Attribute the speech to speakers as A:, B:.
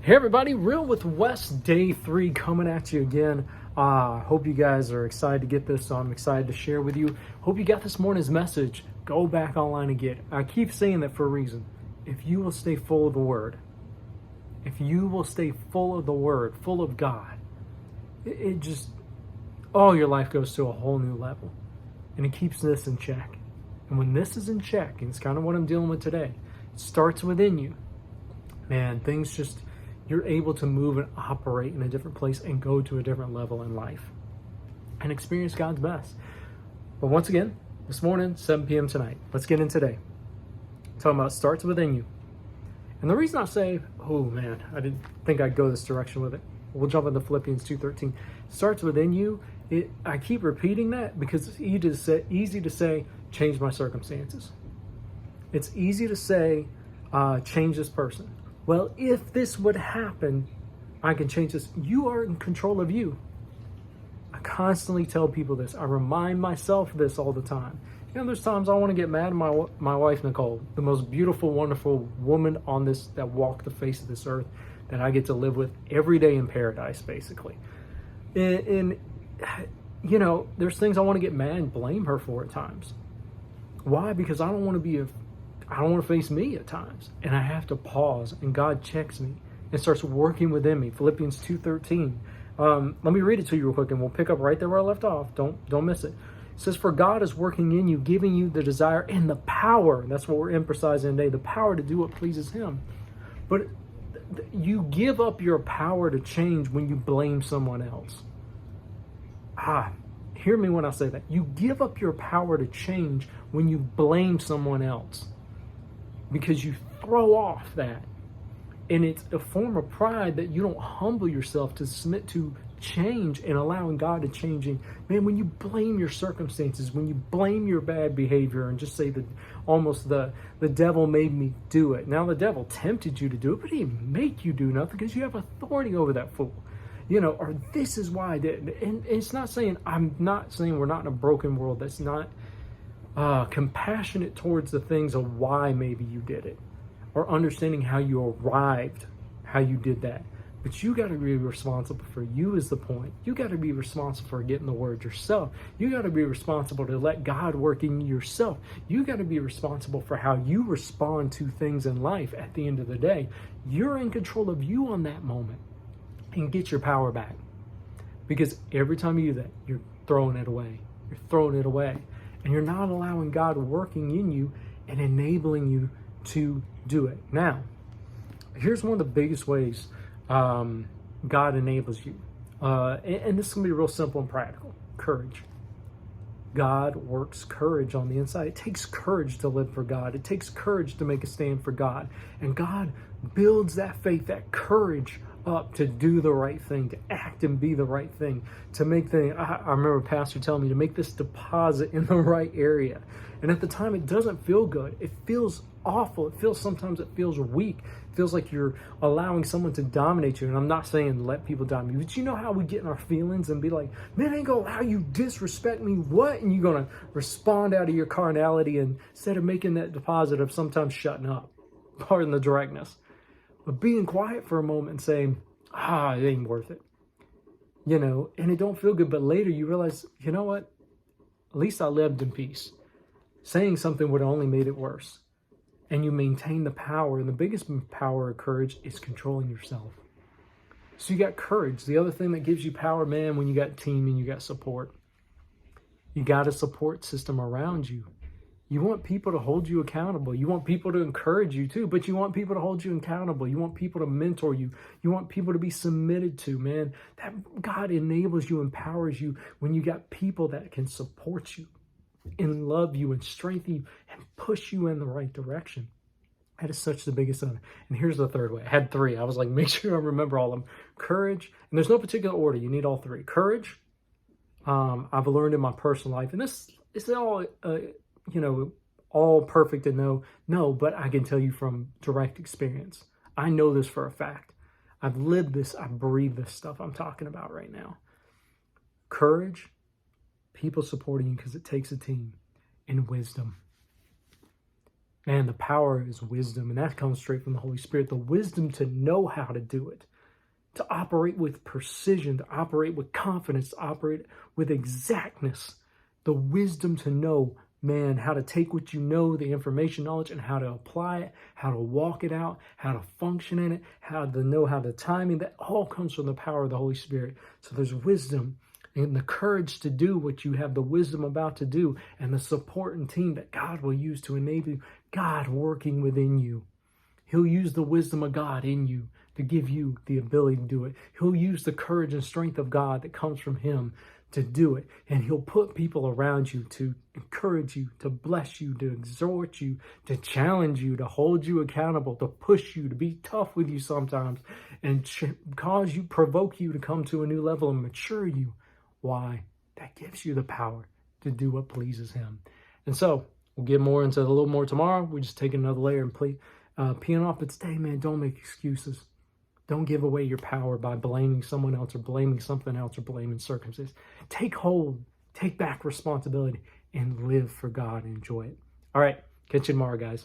A: Hey everybody, Real with Wes, day 3 coming at you again. Hope you guys are excited to get this, so I'm excited to share with you. Hope you got this morning's message. Go back online and get it. I keep saying that for a reason. If you will stay full of the Word, if you will stay full of the Word, full of God, it just, your life goes to a whole new level. And it keeps this in check. And when this is in check, and it's kind of what I'm dealing with today, it starts within you. Man, things just, you're able to move and operate in a different place and go to a different level in life and experience God's best. But once again, this morning, 7 p.m. tonight, let's get in today. Talking about starts within you. And the reason I say, oh man, I didn't think I'd go this direction with it. We'll jump into Philippians 2:13. Starts within you. I keep repeating that because it's easy to say, change my circumstances. It's easy to say, change this person. Well, if this would happen, I can change this. You are in control of you. I constantly tell people this. I remind myself this all the time. You know, there's times I want to get mad at my wife, Nicole, the most beautiful, wonderful woman on this, that walked the face of this earth, that I get to live with every day in paradise, basically. And you know, there's things I want to get mad and blame her for at times. Why? Because I don't want to face me at times, and I have to pause, and God checks me and starts working within me. Philippians 2:13. Let me read it to you real quick, and we'll pick up right there where I left off. Don't miss it. It says, "For God is working in you, giving you the desire and the power." And that's what we're emphasizing today: the power to do what pleases Him. But you give up your power to change when you blame someone else. Hear me when I say that. You give up your power to change when you blame someone else, because you throw off that. And it's a form of pride that you don't humble yourself to submit to change and allowing God to change. Man, when you blame your circumstances, when you blame your bad behavior and just say that almost the devil made me do it. Now, the devil tempted you to do it, but he didn't make you do nothing because you have authority over that fool. You know, or this is why I did. And it's not saying, I'm not saying we're not in a broken world that's not compassionate towards the things of why maybe you did it, or understanding how you arrived, how you did that. But you got to be responsible for you is the point. You got to be responsible for getting the word yourself. You got to be responsible to let God work in yourself. You got to be responsible for how you respond to things in life. At the end of the day, you're in control of you on that moment, and get your power back. Because every time you do that, you're throwing it away. You're throwing it away. And you're not allowing God working in you and enabling you to do it. Now, here's one of the biggest ways God enables you. And this is going to be real simple and practical. Courage. God works courage on the inside. It takes courage to live for God. It takes courage to make a stand for God. And God builds that faith, that courage up to do the right thing, to act and be the right thing, to make the, I remember a pastor telling me to make this deposit in the right area. And at the time, it doesn't feel good. It feels awful. Sometimes it feels weak. It feels like you're allowing someone to dominate you. And I'm not saying let people dominate you, but you know how we get in our feelings and be like, man, I ain't gonna allow you disrespect me. What? And you're gonna respond out of your carnality, and instead of making that deposit of sometimes shutting up, pardon the directness, but being quiet for a moment and saying, it ain't worth it. You know, and it don't feel good. But later you realize, you know what? At least I lived in peace. Saying something would have only made it worse. And you maintain the power. And the biggest power of courage is controlling yourself. So you got courage. The other thing that gives you power, man, when you got team and you got support. You got a support system around you. You want people to hold you accountable. You want people to encourage you too, but you want people to hold you accountable. You want people to mentor you. You want people to be submitted to, man. That God enables you, empowers you when you got people that can support you and love you and strengthen you and push you in the right direction. That is such the biggest honor. And here's the third way. I had 3. I was like, make sure I remember all of them. Courage, and there's no particular order. You need all 3. Courage, I've learned in my personal life, and this is all... all perfect and no, but I can tell you from direct experience. I know this for a fact. I've lived this, I breathe this stuff I'm talking about right now. Courage, people supporting you because it takes a team, and wisdom. Man, the power is wisdom, and that comes straight from the Holy Spirit. The wisdom to know how to do it, to operate with precision, to operate with confidence, to operate with exactness. The wisdom to know, man, how to take what you know, the information, knowledge, and how to apply it, how to walk it out, how to function in it, how to know how the timing, that all comes from the power of the Holy Spirit. So there's wisdom and the courage to do what you have the wisdom about to do, and the support and team that God will use to enable you, God working within you. He'll use the wisdom of God in you to give you the ability to do it. He'll use the courage and strength of God that comes from him to do it. And he'll put people around you to encourage you, to bless you, to exhort you, to challenge you, to hold you accountable, to push you, to be tough with you sometimes, and provoke you to come to a new level and mature you. Why? That gives you the power to do what pleases him. And so we'll get more into it a little more tomorrow. We just take another layer and peeing off. But today, man, don't make excuses. Don't give away your power by blaming someone else or blaming something else or blaming circumstances. Take hold, take back responsibility, and live for God and enjoy it. All right, catch you tomorrow, guys.